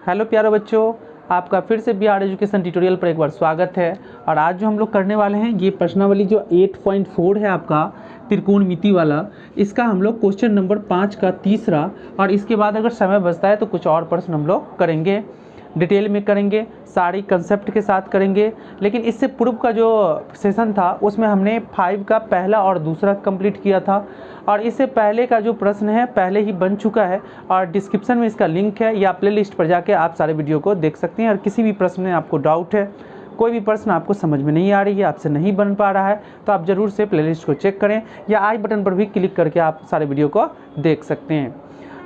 Hello प्यारे बच्चों, आपका फिर से बिहार एजुकेशन ट्यूटोरियल पर एक बार स्वागत है। और आज जो हम लोग करने वाले हैं ये प्रश्नावली जो 8.4 है आपका त्रिकोणमिति वाला, इसका हम लोग क्वेश्चन नंबर 5 का तीसरा, और इसके बाद अगर समय बचता है तो कुछ और प्रश्न हम लोग करेंगे, डिटेल में करेंगे, सारी कंसेप्ट के साथ करेंगे। लेकिन इससे पूर्व का जो सेशन था उसमें हमने 5 का पहला और दूसरा कंप्लीट किया था, और इससे पहले का जो प्रश्न है पहले ही बन चुका है और डिस्क्रिप्शन में इसका लिंक है, या प्लेलिस्ट पर जाके आप सारे वीडियो को देख सकते हैं। और किसी भी प्रश्न में आपको डाउट है, कोई भी प्रश्न आपको समझ में नहीं आ रही है, आपसे नहीं बन पा रहा है, तो आप ज़रूर से प्लेलिस्ट को चेक करें, या आई बटन पर भी क्लिक करके आप सारे वीडियो को देख सकते हैं।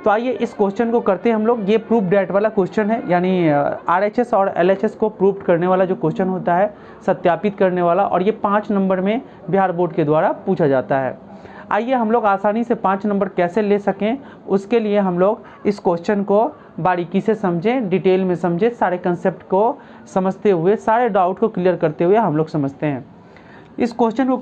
तो आइए इस क्वेश्चन को करते हैं हम लोग। ये प्रूफ डेट वाला क्वेश्चन है, यानी आरएचएस और एलएचएस को प्रूफ करने वाला जो क्वेश्चन होता है, सत्यापित करने वाला, और ये 5 नंबर में बिहार बोर्ड के द्वारा पूछा जाता है। आइए हम लोग आसानी से 5 नंबर कैसे ले सकें, उसके लिए हम लोग इस क्वेश्चन को बारीकी से समझें, डिटेल में समझें, सारे कंसेप्ट को समझते हुए, सारे डाउट को क्लियर करते हुए हम लोग समझते हैं। इस क्वेश्चन को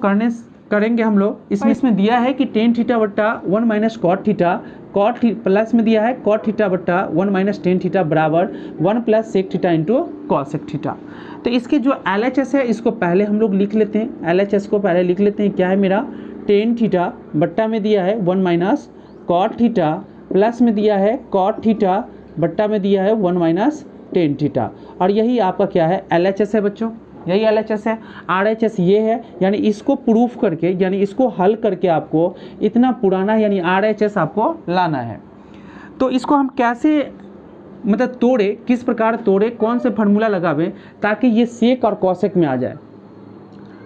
करेंगे हम लोग। इसमें दिया है कि टेन थीटा बट्टा 1 माइनस कॉट थीटा, प्लस में दिया है कॉट थीटा बट्टा 1 माइनस टेन थीटा बराबर 1 plus sec theta into cosec theta. तो इसके जो एलएचएस है इसको पहले हम लोग लिख लेते हैं। एलएचएस को पहले लिख लेते हैं। क्या है मेरा? टेन थीटा बट्टा में दिया है 1 माइनस कॉट थीटा, प्लस में दिया है कॉट थीटा, बट्टा में दिया है 1 माइनस टेन थीटा। और यही आपका क्या है? एलएचएस है बच्चों, यही एलएचएस है। आरएचएस ये है, यानी इसको प्रूफ करके, यानी इसको हल करके आपको इतना पुराना यानी आरएचएस आपको लाना है। तो इसको हम कैसे मतलब तोड़े, किस प्रकार तोड़े, कौन से फार्मूला लगावें ताकि ये सेक और कॉसेक में आ जाए।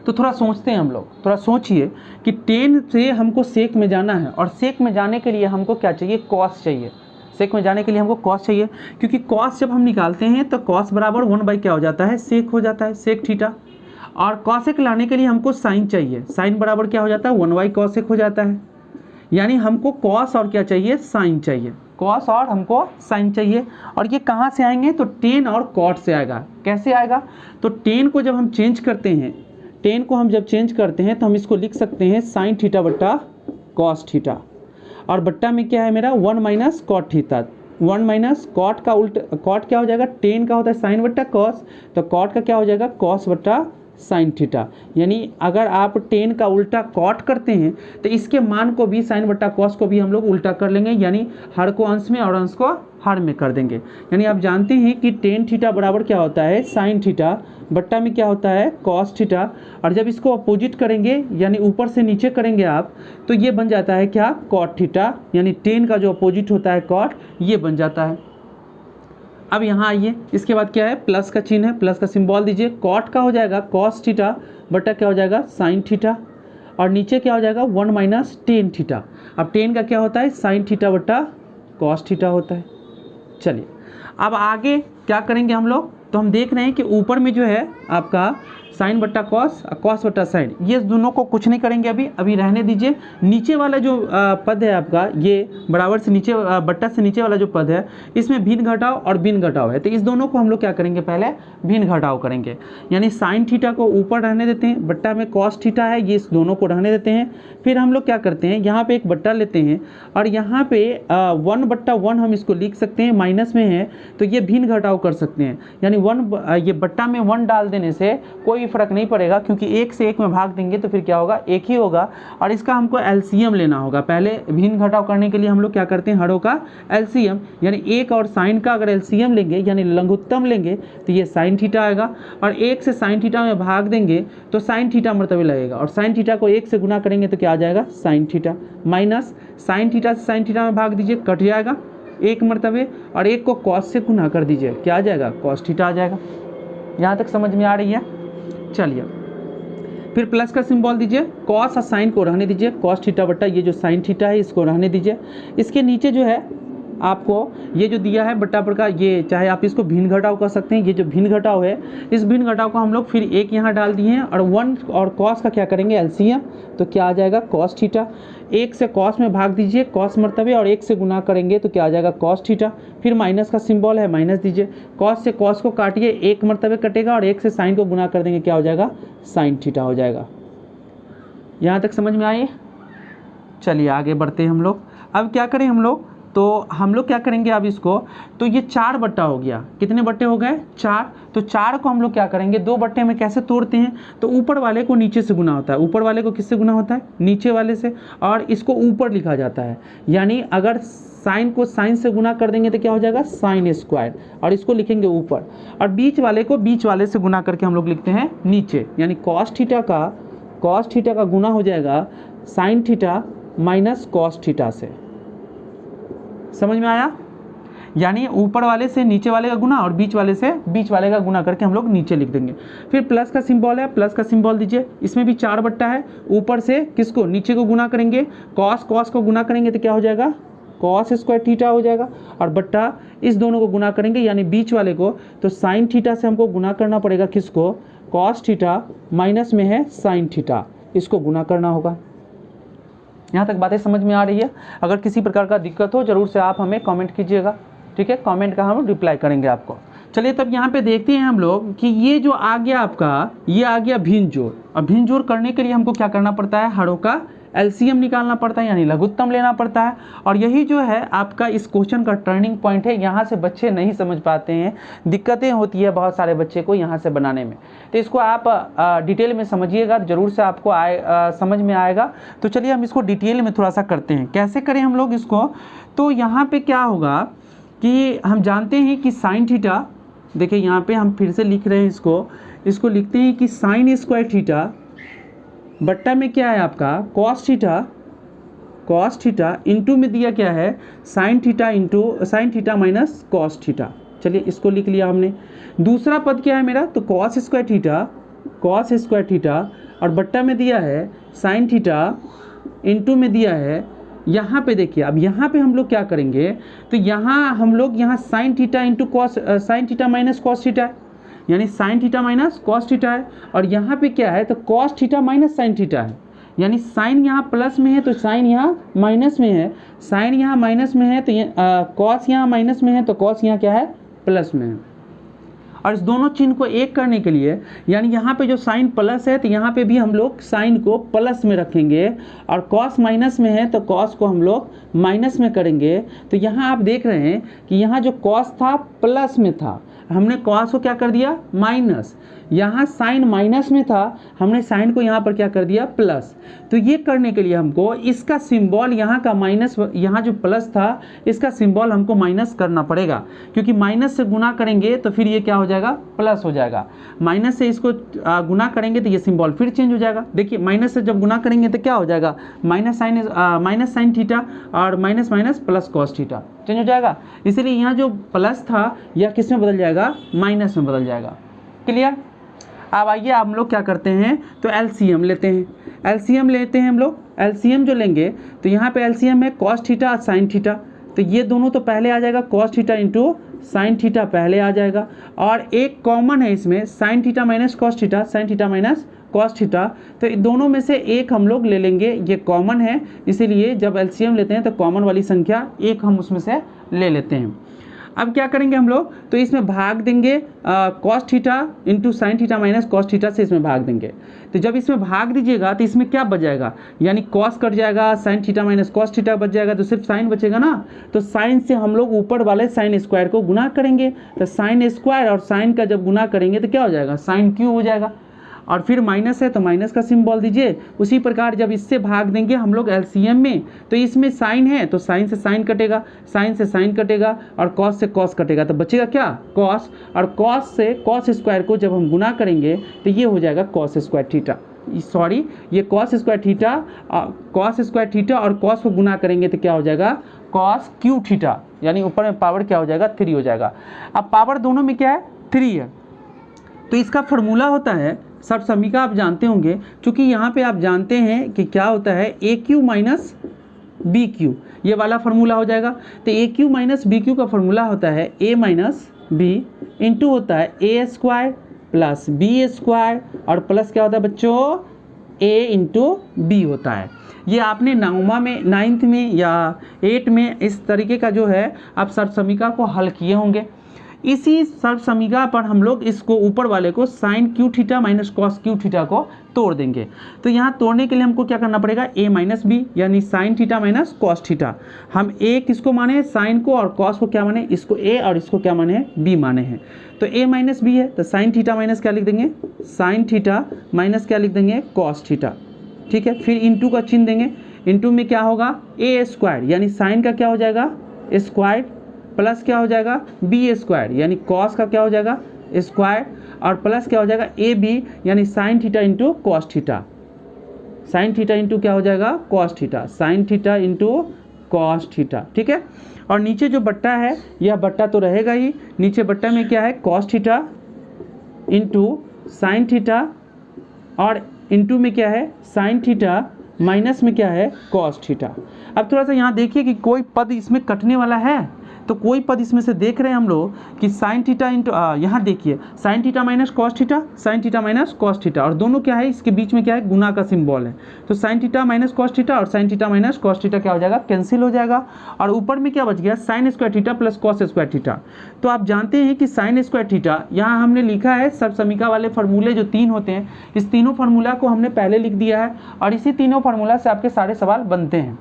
तो थोड़ा सोचते हैं हम लोग, थोड़ा सोचिए कि टेन से हमको सेक में जाना है, और सेक में जाने के लिए हमको क्या चाहिए? कॉस चाहिए। सेक में जाने के लिए हमको कॉस चाहिए, क्योंकि कॉस जब हम निकालते हैं तो कॉस बराबर 1 बाई क्या हो जाता है? सेक हो जाता है, सेक थीटा। और कॉसेक लाने के लिए हमको साइन चाहिए, साइन बराबर क्या हो जाता है? 1 बाई कॉसेक हो जाता है। यानी हमको कॉस और क्या चाहिए? साइन चाहिए। कॉस और हमको साइन चाहिए। और ये कहाँ से आएंगे? तो टेन और कॉट से आएगा। कैसे आएगा? तो टेन को जब हम चेंज करते हैं, टेन को हम जब चेंज करते हैं तो हम इसको लिख सकते हैं साइन थीटा बट्टा कॉस थीटा, और बट्टा में क्या है मेरा? 1 minus cot theta. 1 minus cot का उल्टा, कॉट क्या हो जाएगा? टेन का होता है साइन बट्टा कॉस, तो कॉट का क्या हो जाएगा? कॉस बट्टा साइन थीटा। यानी अगर आप टेन का उल्टा कॉट करते हैं तो इसके मान को भी, साइन बट्टा कॉस को भी हम लोग उल्टा कर लेंगे, यानी हर को अंश में और अंश को हर में कर देंगे। यानी आप जानते हैं कि टेन थीटा बराबर क्या होता है? साइन थीटा, बट्टा में क्या होता है? Cos theta. और जब इसको अपोजिट करेंगे, यानी ऊपर से नीचे करेंगे आप, तो ये बन जाता है क्या? Cot theta. यानी टेन का जो अपोजिट होता है कॉट, ये बन जाता है। अब यहाँ आइए, इसके बाद क्या है? प्लस का चिन्ह है, प्लस का सिंबल दीजिए। कॉट का हो जाएगा कॉस थीटा, बट्टा क्या हो जाएगा? साइन थीटा, और नीचे क्या हो जाएगा? 1 माइनस टेन थीटा। अब टेन का क्या होता है? साइन थीटा बट्टा कॉस थीटा होता है। चलिए अब आगे क्या करेंगे हम लोग? तो हम देख रहे हैं कि ऊपर में जो है आपका साइन बट्टा कॉस, कॉस बट्टा साइन, ये दोनों को कुछ नहीं करेंगे अभी रहने दीजिए। नीचे वाला जो पद है आपका, ये बराबर से नीचे, बट्टा से नीचे वाला जो पद है, इसमें भिन्न घटाव और भिन्न घटाव है। तो इस दोनों को हम लोग क्या करेंगे? पहले भिन्न घटाव करेंगे। यानी साइन थीटा को ऊपर रहने देते हैं, बट्टा में कॉस थीटा है, ये इस दोनों को रहने देते हैं। फिर हम लोग क्या करते हैं? यहाँ पे एक बट्टा लेते हैं, और यहाँ पे 1/1 हम इसको लिख सकते हैं, माइनस में है तो ये भिन्न घटाव कर सकते हैं। यानी 1, ये बट्टा में 1 डाल देने से कोई फर्क नहीं पड़ेगा, क्योंकि 1 से 1 में भाग देंगे तो फिर क्या होगा? 1 ही होगा। और इसका हमको एलसीएम लेना होगा। पहले भिन्न घटाव करने के लिए हम लोग क्या करते हैं? हरों का एलसीएम, यानी 1 और साइन का अगर एलसीएम लेंगे, यानी लघुत्तम लेंगे, तो ये साइन थीटा आएगा। और 1 से साइन थीटा में भाग देंगे तो साइन थीटा मर्तबे लगेगा, और साइन थीटा को 1 से गुना करेंगे तो क्या आ जाएगा? Sign theta. Minus sine theta से साइन थीटा में भाग दीजिए, कट जाएगा 1 मर्तबे, और 1 को कॉस से गुना कर दीजिए, क्या आ जाएगा? कॉस थीटा आ जाएगा। यहाँ तक समझ में आ रही है? चलिए फिर प्लस का सिंबल दीजिए, कॉस और साइन को रहने दीजिए, कॉस थीटा बट्टा ये जो साइन थीटा है इसको रहने दीजिए। इसके नीचे जो है आपको ये जो दिया है बट्टा पर का, ये चाहे आप इसको भिन्न घटाव कर सकते हैं। ये जो भिन्न घटाव है, इस भिन्न घटाव को हम लोग फिर 1 यहाँ डाल दिए हैं, और 1 और कॉस का क्या करेंगे? एलसीएम, तो क्या आ जाएगा? Cos theta. 1 से कॉस में भाग दीजिए, कॉस मर्तबे, और 1 से गुना करेंगे तो क्या आ जाएगा? Cos theta. फिर माइनस का सिंबल है, माइनस दीजिए। कॉस से कॉस को काटिए, 1 मर्तबे कटेगा, और 1 से साइन को गुना कर देंगे, क्या हो जाएगा? साइन थीटा हो जाएगा। यहाँ तक समझ में आइए? चलिए आगे बढ़ते हैं हम लोग। अब क्या करें हम लोग? तो हम लोग क्या करेंगे अब इसको, तो ये 4 बट्टा हो गया, कितने बट्टे हो गए 4। तो 4 को हम लोग क्या करेंगे 2 बट्टे में कैसे तोड़ते हैं, तो ऊपर वाले को नीचे से गुना होता है, ऊपर वाले को किससे गुना होता है, नीचे वाले से, और इसको ऊपर लिखा जाता है। यानी अगर साइन को साइन से गुना कर देंगे तो क्या हो जाएगा साइन स्क्वायर, और इसको लिखेंगे ऊपर, और बीच वाले को बीच वाले से गुना करके हम लोग लिखते हैं नीचे। यानी कॉस थीटा का गुना हो जाएगा sign theta minus cos theta से। समझ में आया? यानी ऊपर वाले से नीचे वाले का गुना और बीच वाले से बीच वाले का गुना करके हम लोग नीचे लिख देंगे। फिर प्लस का सिंबल है, प्लस का सिंबल दीजिए, इसमें भी 4 बट्टा है, ऊपर से किसको नीचे को गुना करेंगे, कॉस को गुना करेंगे तो क्या हो जाएगा कॉस स्क्वायर थीटा हो जाएगा, और बट्टा इस दोनों को गुना करेंगे यानी बीच वाले को, तो साइन थीटा से हमको गुना करना पड़ेगा किसको, कॉस थीटा, माइनस में है साइन थीटा, इसको गुना करना होगा। यहाँ तक बातें समझ में आ रही है? अगर किसी प्रकार का दिक्कत हो जरूर से आप हमें कमेंट कीजिएगा, ठीक है, कमेंट का हम रिप्लाई करेंगे आपको। चलिए तब यहाँ पे देखते हैं हम लोग कि ये जो आ गया आपका, ये आ गया भिन्न जोड़, और भिन्न जोड़ करने के लिए हमको क्या करना पड़ता है, हरों का एलसीएम निकालना पड़ता है, यानी लघुत्तम लेना पड़ता है। और यही जो है आपका इस क्वेश्चन का टर्निंग पॉइंट है, यहाँ से बच्चे नहीं समझ पाते हैं, दिक्कतें होती है बहुत सारे बच्चे को यहाँ से बनाने में। तो इसको आप डिटेल में समझिएगा, जरूर से आपको समझ में आएगा। तो चलिए हम इसको डिटेल में थोड़ा सा करते हैं, कैसे करें हम लोग इसको। तो यहाँ पर क्या होगा कि हम जानते हैं कि साइन थीटा, देखिए यहाँ पे हम फिर से लिख रहे हैं इसको लिखते हैं कि साइन स्क्वायर थीटा बट्टा में क्या है आपका कॉस थीटा इंटू में दिया क्या है sign theta minus cos theta. चलिए इसको लिख लिया हमने। दूसरा पद क्या है मेरा, तो कॉस स्क्वायर थीटा और बट्टा में दिया है साइन थीटा इंटू में दिया है। यहाँ पे देखिए, अब यहाँ पे हम लोग क्या करेंगे, तो यहाँ हम लोग sine theta into cos, sign theta minus cos theta है, यानी sign theta minus cos theta है, और यहाँ पे क्या है तो cos theta minus sine theta है, यानी साइन यहाँ प्लस में है तो साइन यहाँ माइनस में है, साइन यहाँ माइनस में है तो कॉस यहाँ माइनस में है तो कॉस यहाँ क्या है प्लस में है। और इस दोनों चिन्ह को एक करने के लिए, यानी यहाँ पे जो साइन प्लस है तो यहाँ पे भी हम लोग साइन को प्लस में रखेंगे, और कॉस माइनस में है तो कॉस को हम लोग माइनस में करेंगे। तो यहाँ आप देख रहे हैं कि यहाँ जो कॉस था प्लस में था, हमने कॉस को क्या कर दिया माइनस, यहाँ साइन माइनस में था, हमने साइन को यहाँ पर क्या कर दिया प्लस। तो ये करने के लिए हमको इसका सिंबल यहाँ का माइनस, यहाँ जो प्लस था इसका सिंबल हमको माइनस करना पड़ेगा, क्योंकि माइनस से गुना करेंगे तो फिर ये क्या हो जाएगा प्लस हो जाएगा। माइनस से इसको गुना करेंगे तो ये सिंबल फिर चेंज हो जाएगा। देखिए माइनस से जब गुना करेंगे तो क्या हो जाएगा माइनस साइन थीटा और minus minus plus cos theta change हो जाएगा। इसलिए यहाँ जो प्लस था यह किस में बदल जाएगा माइनस में बदल जाएगा। क्लियर? अब आइए हम लोग क्या करते हैं, तो एलसीएम लेते हैं हम लोग। एलसीएम जो लेंगे तो यहाँ पे एलसीएम है कॉस थीटा और साइन थीटा, तो ये दोनों तो पहले आ जाएगा, cos theta into sine theta पहले आ जाएगा, और एक कॉमन है इसमें sign theta minus cos theta, sign theta minus cos theta, तो दोनों में से एक हम लोग ले लेंगे, ये कॉमन है, इसीलिए जब एलसीएम लेते हैं तो कॉमन वाली संख्या एक हम उसमें से ले लेते हैं। अब क्या करेंगे हम लोग, तो इसमें भाग देंगे cos theta into sine theta minus cos theta से इसमें भाग देंगे। तो जब इसमें भाग दीजिएगा तो इसमें क्या बच जाएगा, यानी कॉस कट जाएगा, sign theta minus cos theta बच जाएगा, तो सिर्फ साइन बचेगा ना। तो साइन से हम लोग ऊपर वाले साइन स्क्वायर को गुना करेंगे, तो साइन स्क्वायर और साइन का जब गुना करेंगे तो क्या हो जाएगा साइन क्यूब हो जाएगा, और फिर माइनस है तो माइनस का सिंबल दीजिए। उसी प्रकार जब इससे भाग देंगे हम लोग एलसीएम में, तो इसमें साइन है तो साइन से साइन कटेगा, साइन से साइन कटेगा, और कॉस से कॉस कटेगा, तो बचेगा क्या कॉस, और कॉस से कॉस स्क्वायर को जब हम गुना करेंगे तो ये हो जाएगा कॉस स्क्वायर थीटा, सॉरी ये कॉस स्क्वायर थीटा और कॉस को गुना करेंगे तो क्या हो जाएगा कॉस क्यू थीटा, यानी ऊपर में पावर क्या हो जाएगा 3 हो जाएगा। अब पावर दोनों में क्या है 3 है, तो इसका फॉर्मूला होता है सर्व समीका, आप जानते होंगे, क्योंकि यहाँ पे आप जानते हैं कि क्या होता है ए क्यू माइनस बी क्यू, ये वाला फार्मूला हो जाएगा। तो ए क्यू माइनस बी क्यू का फार्मूला होता है ए माइनस बी इंटू होता है ए स्क्वायर प्लस बी स्क्वायर, और प्लस क्या होता है बच्चों ए इंटू बी होता है। ये आपने 9th में या 8 में इस तरीके का जो है आप सर्व समीका को हल किए होंगे। इसी सर्वसमीका पर हम लोग इसको ऊपर वाले को sine cube theta minus cos cube theta को तोड़ देंगे। तो यहाँ तोड़ने के लिए हमको क्या करना पड़ेगा, a माइनस बी यानी sign theta minus cos theta. हम a किसको माने हैं, साइन को, और कॉस को क्या माने, इसको a, और इसको क्या माने हैं, b माने हैं। तो a माइनस बी है तो साइन थीटा माइनस क्या लिख देंगे, साइन थीटा माइनस क्या लिख देंगे, कॉस थीटा। ठीक है, फिर इंटू का चिन्ह देंगे। इंटू में क्या होगा, a स्क्वायर यानी साइन का क्या हो जाएगा स्क्वायर, प्लस क्या हो जाएगा बी स्क्वायर यानी कॉस का क्या हो जाएगा स्क्वायर, और प्लस क्या हो जाएगा ए बी यानी sine theta into cos theta. Sine theta into क्या हो जाएगा cos theta, sine theta into cos theta. ठीक है, और नीचे जो बट्टा है यह बट्टा तो रहेगा ही, नीचे बट्टा में क्या है cos theta into sine theta, और इंटू में क्या है साइन थीटा, माइनस में क्या है कॉस थीटा। अब थोड़ा सा यहाँ देखिए कि कोई पद इसमें कटने वाला है, तो कोई पद इसमें से देख रहे हैं हम लोग कि साइन थीटा इंटू, यहाँ देखिए sign theta minus cos theta, sign theta minus cos theta, और दोनों क्या है इसके बीच में क्या है गुना का सिंबल है। तो sine theta minus cos theta और sine theta minus cos theta क्या हो जाएगा, कैंसिल हो जाएगा, और ऊपर में क्या बच गया sign square theta plus cos square theta. तो आप जानते हैं कि साइन स्क्वायर थीटा यहाँ हमने लिखा है सर्वसमीका वाले फार्मूले जो 3 होते हैं, इस तीनों फार्मूला को हमने पहले लिख दिया है, और इसी तीनों फार्मूला से आपके सारे सवाल बनते हैं।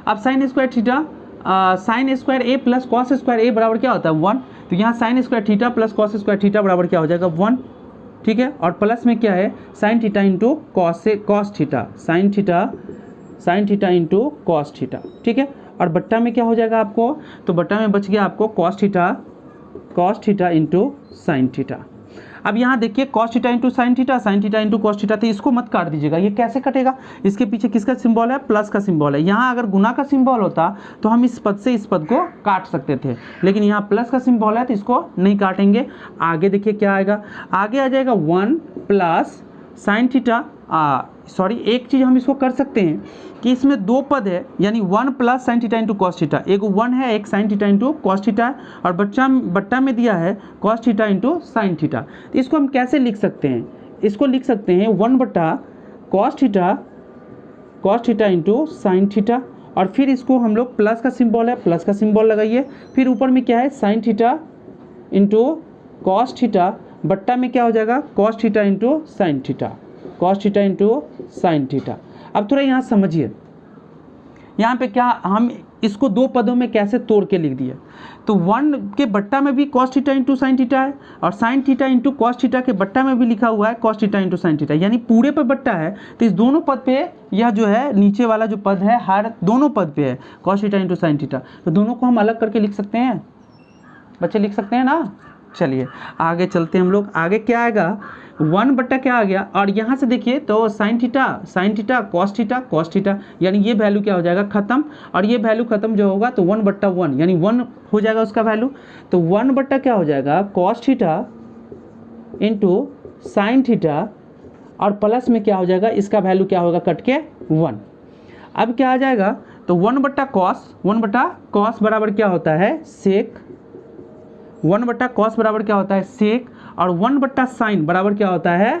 अब sine square theta, sine square A plus cos square A बराबर क्या होता है 1, तो यहाँ sine square theta plus cos square theta बराबर क्या हो जाएगा 1। ठीक है, और प्लस में क्या है sine theta into cos theta, sine theta into cos theta. ठीक है, और बट्टा में क्या हो जाएगा आपको, तो बट्टा में बच गया आपको cos theta into sine theta. अब यहाँ देखिए cos theta into sine theta into cos theta, तो इसको मत काट दीजिएगा, ये कैसे कटेगा, इसके पीछे किसका सिंबल है, प्लस का सिंबल है। यहाँ अगर गुना का सिंबल होता तो हम इस पद से इस पद को काट सकते थे, लेकिन यहाँ प्लस का सिंबल है तो इसको नहीं काटेंगे। आगे देखिए क्या आएगा, आगे आ जाएगा 1 प्लस साइन थीटा, एक चीज़ हम इसको कर सकते हैं कि इसमें 2 पद है यानी 1 plus sine theta into cos theta, एक 1 है एक sine theta into cos theta, और बट्टा में दिया है cos theta into sine theta. तो इसको हम कैसे लिख सकते हैं, इसको लिख सकते हैं 1 बट्टा cos theta into sine theta, और फिर इसको हम लोग प्लस का सिंबल है प्लस का सिंबल लगाइए, फिर ऊपर में क्या है sine theta into cos theta, बट्टा में क्या हो जाएगा cos theta into sine theta, cos theta into sine theta. अब थोड़ा यहाँ समझिए, यहाँ पे क्या हम इसको 2 पदों में कैसे तोड़ के लिख दिए, तो 1 के बट्टा में भी cos theta into sine theta है, और sine theta into cos theta के बट्टा में भी लिखा हुआ है cos theta into sine theta, यानी पूरे पे बट्टा है। तो इस दोनों पद पे यह जो है नीचे वाला जो पद है हर दोनों पद पे है cos theta into sine theta, तो दोनों को हम अलग करके लिख सकते हैं, बच्चे लिख सकते हैं ना। चलिए आगे चलते हैं हम लोग, आगे क्या आएगा 1 बट्टा क्या आ गया, और यहाँ से देखिए तो साइन थीटा कॉस थीटा, यानी ये वैल्यू क्या हो जाएगा खत्म, और ये वैल्यू खत्म जो होगा तो 1 बट्टा 1 यानी 1 हो जाएगा उसका वैल्यू। तो 1 बट्टा क्या हो जाएगा cos theta into sine theta, और प्लस में क्या हो जाएगा इसका वैल्यू क्या होगा कट के 1। अब क्या आ जाएगा तो 1 बट्टा कॉस बराबर क्या होता है सेक, 1 बट्टा कॉस बराबर क्या होता है सेक, और 1 बट्टा साइन बराबर क्या होता है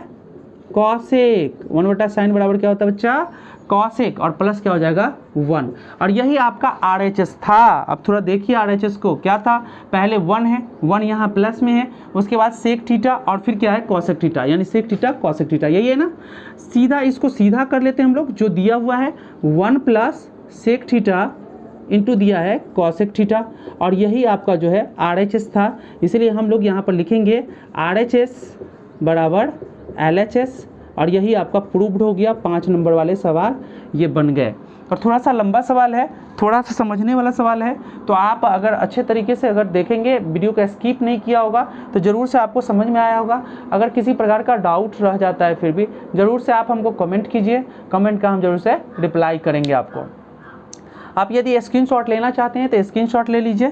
कॉसेक, 1 बट्टा साइन बराबर क्या होता है बच्चा कॉसेक, और प्लस क्या हो जाएगा 1, और यही आपका RHS था। अब थोड़ा देखिए RHS को, क्या था पहले 1 है, 1 यहाँ प्लस में है, उसके बाद सेक थीटा, और फिर क्या है कॉसेक थीटा, यानी सेक थीटा कॉसेक थीटा, यही है ना। सीधा इसको सीधा कर लेते हैं हम लोग, जो दिया हुआ है 1 प्लस सेक थीटा इंटू दिया है कॉसेक थीटा, और यही आपका जो है RHS था, इसलिए हम लोग यहाँ पर लिखेंगे RHS बराबर LHS, और यही आपका प्रूव्ड हो गया। 5 नंबर वाले सवाल ये बन गए, और थोड़ा सा लंबा सवाल है, थोड़ा सा समझने वाला सवाल है, तो आप अगर अच्छे तरीके से अगर देखेंगे, वीडियो का स्किप नहीं किया होगा तो ज़रूर से आपको समझ में आया होगा। अगर किसी प्रकार का डाउट रह जाता है फिर भी ज़रूर से आप हमको कमेंट कीजिए, कमेंट का हम ज़रूर से रिप्लाई करेंगे आपको। आप यदि स्क्रीनशॉट लेना चाहते हैं तो स्क्रीनशॉट ले लीजिए।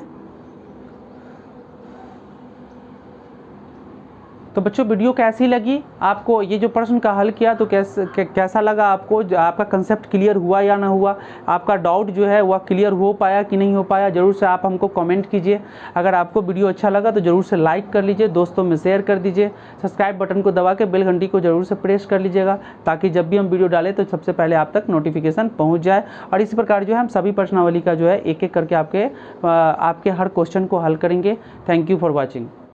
तो बच्चों वीडियो कैसी लगी आपको, ये जो प्रश्न का हल किया तो कैसा लगा आपको, आपका कंसेप्ट क्लियर हुआ या ना हुआ, आपका डाउट जो है वह क्लियर हो पाया कि नहीं हो पाया, ज़रूर से आप हमको कमेंट कीजिए। अगर आपको वीडियो अच्छा लगा तो ज़रूर से लाइक कर लीजिए, दोस्तों में शेयर कर दीजिए, सब्सक्राइब बटन को दबा के बेल घंटी को ज़रूर से प्रेस कर लीजिएगा, ताकि जब भी हम वीडियो डालें तो सबसे पहले आप तक नोटिफिकेशन पहुँच जाए। और इसी प्रकार जो है हम सभी प्रश्नावली का जो है एक एक करके आपके हर क्वेश्चन को हल करेंगे। Thank you for watching.